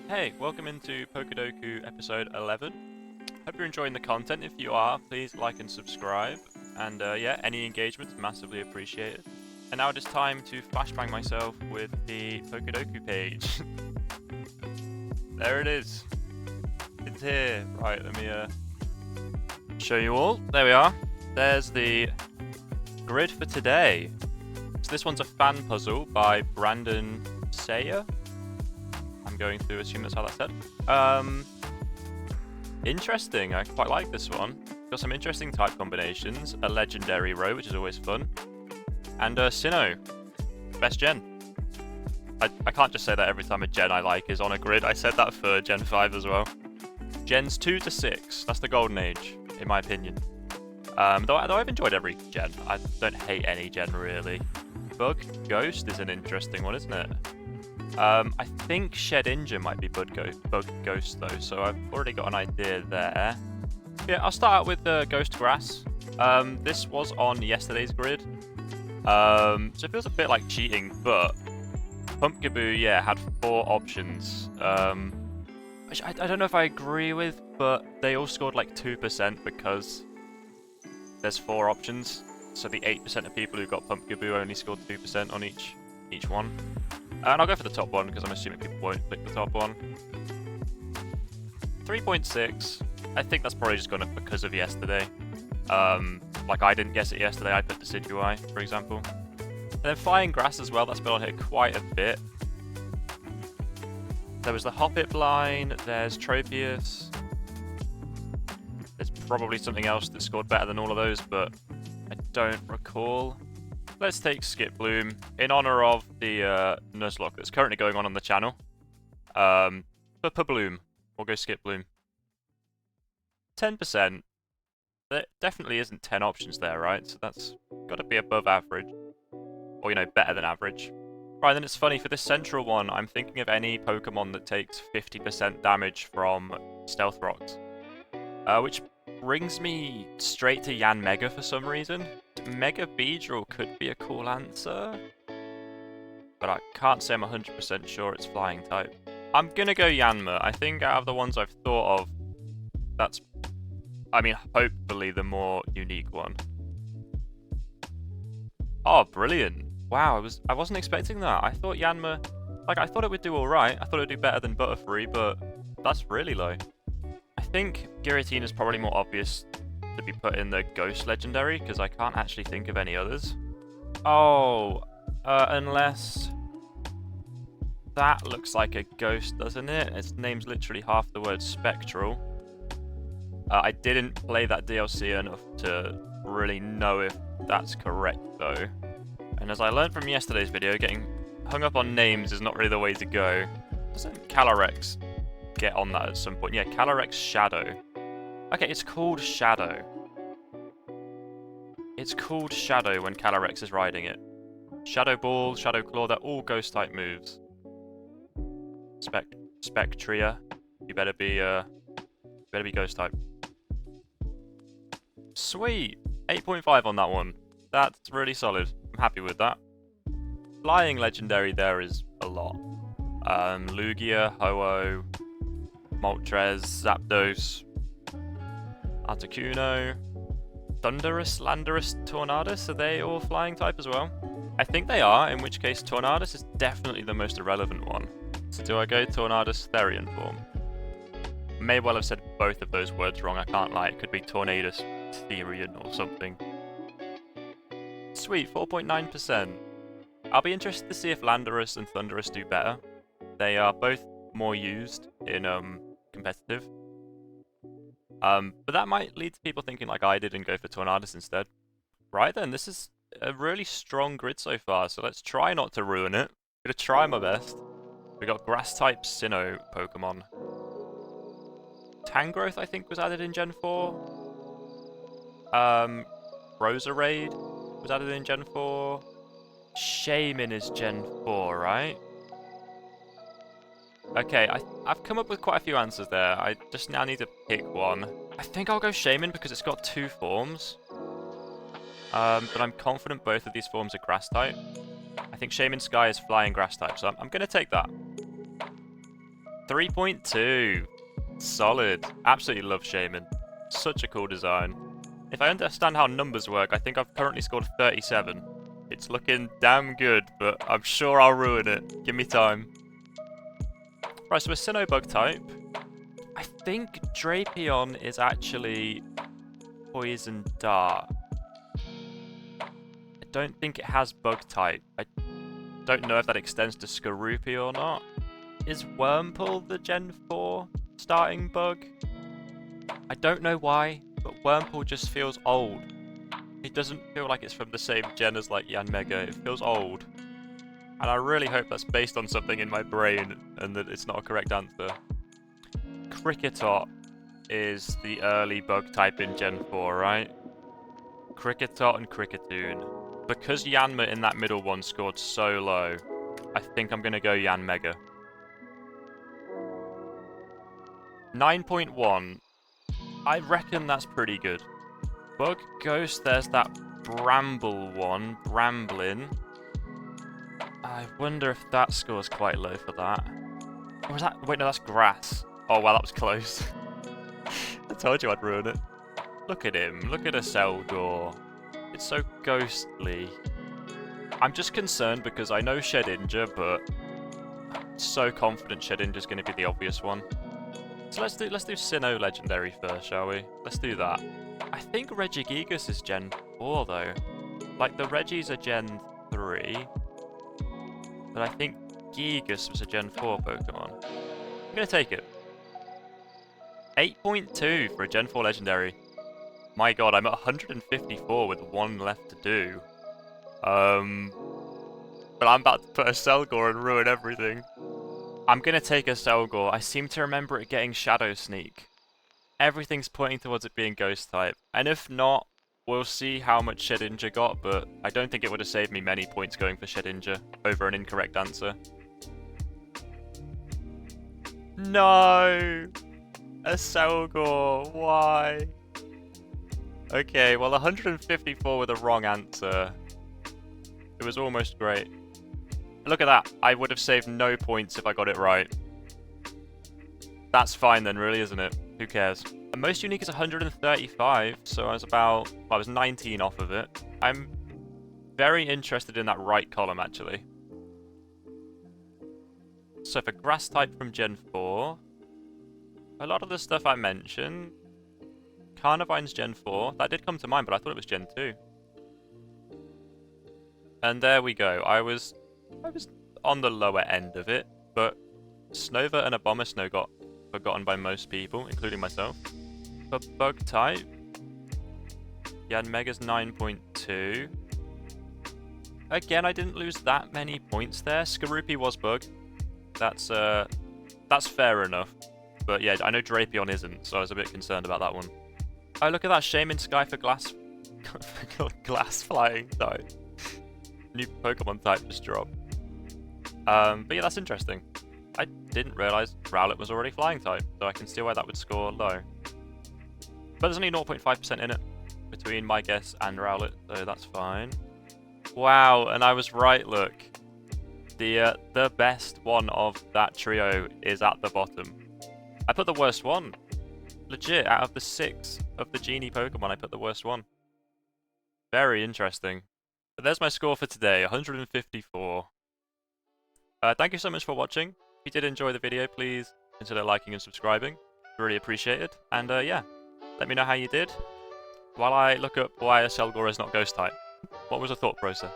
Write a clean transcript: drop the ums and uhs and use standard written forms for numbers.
Hey, welcome into Sudoku episode 11. Hope you're enjoying the content. If you are, please like and subscribe. And yeah, any engagement's massively appreciated. And now it is time to flashbang myself with the Sudoku page. There it is. It's here. Right, let me show you all. There we are. There's the grid for today. So this one's a fan puzzle by Brandon Sayer. I'm going to assume that's how that's said. Interesting. I quite like this one. Got some interesting type combinations. A legendary row, which is always fun. And Sinnoh. Best gen. I can't just say that every time a gen I like is on a grid. I said that for Gen 5 as well. Gens 2 to 6. That's the golden age, in my opinion. Though I've enjoyed every gen. I don't hate any gen, really. Bug Ghost is an interesting one, isn't it? I think Shedinja might be Bug Ghost though, so I've already got an idea there. Yeah, I'll start out with Ghost Grass. This was on yesterday's grid, so it feels a bit like cheating, but Pumpkaboo, yeah, had 4 options, which I don't know if I agree with, but they all scored like 2% because there's 4 options, so the 8% of people who got Pumpkaboo only scored 2% on each one. And I'll go for the top one, because I'm assuming people won't click the top one. 3.6. I think that's probably just gone up because of yesterday. Like I didn't guess it yesterday, I put Decidueye, for example. And then Flying Grass as well, that's been on here quite a bit. There was the Hoppip line, there's Tropius. There's probably something else that scored better than all of those, but I don't recall. Let's take Skip Bloom in honor of the Nuzlocke that's currently going on the channel. For Bloom, we'll go Skip Bloom. 10%. There definitely isn't 10 options there, right? So that's got to be above average. Or, you know, better than average. Right, then it's funny, for this central one, I'm thinking of any Pokemon that takes 50% damage from Stealth Rocks. Which brings me straight to Yanmega for some reason. Mega Beedrill could be a cool answer, but I can't say I'm 100% sure it's flying type. I'm gonna go Yanma. I think out of the ones I've thought of, that's, I mean, hopefully the more unique one. Oh, brilliant. Wow, I wasn't expecting that. I thought Yanma, like, I thought it would do alright. I thought it would do better than Butterfree, but that's really low. I think Giratina is probably more obvious to be put in the Ghost Legendary, because I can't actually think of any others. Oh, unless... That looks like a ghost, doesn't it? Its name's literally half the word Spectral. I didn't play that DLC enough to really know if that's correct, though. And as I learned from yesterday's video, getting hung up on names is not really the way to go. Doesn't Calyrex get on that at some point? Yeah, Calyrex Shadow. Okay, it's called Shadow. It's called Shadow when Calyrex is riding it. Shadow Ball, Shadow Claw, they're all Ghost-type moves. Spectria, you better be Ghost-type. Sweet! 8.5 on that one. That's really solid. I'm happy with that. Flying Legendary there is a lot. Lugia, Ho-Oh, Moltres, Zapdos, Articuno, Thundurus, Landorus, Tornadus, are they all flying type as well? I think they are, in which case Tornadus is definitely the most irrelevant one. So do I go Tornadus Therian form? May well have said both of those words wrong, I can't lie. It could be Tornadus Therian or something. Sweet, 4.9%. I'll be interested to see if Landorus and Thundurus do better. They are both more used in competitive. But that might lead to people thinking like I did and go for Tornadus instead. Right then, this is a really strong grid so far, so let's try not to ruin it. I'm gonna try my best. We got Grass-type Sinnoh Pokemon. Tangrowth, I think, was added in Gen 4. Roserade was added in Gen 4. Shaman is Gen 4, right? Okay, I've come up with quite a few answers there. I just now need to pick one. I think I'll go Shaman because it's got 2 forms. But I'm confident both of these forms are Grass type. I think Shaman Sky is Flying Grass type, so I'm going to take that. 3.2. Solid. Absolutely love Shaman. Such a cool design. If I understand how numbers work, I think I've currently scored 37. It's looking damn good, but I'm sure I'll ruin it. Give me time. Right, so a Sinnoh bug type. I think Drapion is actually Poison Dart. I don't think it has bug type. I don't know if that extends to Skorupi or not. Is Wurmple the Gen 4 starting bug? I don't know why, but Wurmple just feels old. It doesn't feel like it's from the same gen as like Yanmega. It feels old. And I really hope that's based on something in my brain and that it's not a correct answer. Kricketot is the early bug type in Gen 4, right? Kricketot and Kricketune. Because Yanma in that middle one scored so low, I think I'm going to go Yanmega. 9.1. I reckon that's pretty good. Bug Ghost, there's that Bramble one, Bramblin. I wonder if that scores quite low for that. Or is that... Wait, no, that's Grass. Oh, wow, that was close. I told you I'd ruin it. Look at him. Look at a Selgor. It's so ghostly. I'm just concerned because I know Shedinja, but I'm so confident Shedinja's going to be the obvious one. So let's do Sinnoh Legendary first, shall we? Let's do that. I think Regigigas is Gen 4, though. Like, the Regis are Gen 3. But I think Gigas was a Gen 4 Pokemon. I'm going to take it. 8.2 for a Gen 4 Legendary. My god, I'm at 154 with one left to do. But I'm about to put a Selgor and ruin everything. I'm going to take a Selgor. I seem to remember it getting Shadow Sneak. Everything's pointing towards it being Ghost type. And if not, we'll see how much Shedinja got, but I don't think it would have saved me many points going for Shedinja over an incorrect answer. No! A Selgor, why? Okay, well 154 with a wrong answer. It was almost great. Look at that, I would have saved no points if I got it right. That's fine then, really, isn't it? Who cares? And most unique is 135, so I was 19 off of it. I'm very interested in that right column, actually. So for grass type from Gen 4, a lot of the stuff I mentioned, Carnivine's Gen 4, that did come to mind, but I thought it was Gen 2. And there we go. I was on the lower end of it, but Snova and Abomasnow got forgotten by most people, including myself. For bug type, Yanmega's 9.2. Again, I didn't lose that many points there. Skorupi was bug. That's fair enough. But yeah, I know Drapion isn't, so I was a bit concerned about that one. Oh, look at that Shaman Sky for glass glass flying type. New Pokemon type just dropped. But yeah, that's interesting. I didn't realise Rowlet was already flying type, so I can see why that would score low. But there's only 0.5% in it between my guess and Rowlet, so that's fine. Wow, and I was right, look. The best one of that trio is at the bottom. I put the worst one. Legit, out of the 6 of the Genie Pokemon, I put the worst one. Very interesting. But there's my score for today, 154. Thank you so much for watching. If you did enjoy the video, please consider liking and subscribing. Really appreciate it. And yeah, let me know how you did while I look up why a Selgor is not Ghost type. What was the thought process?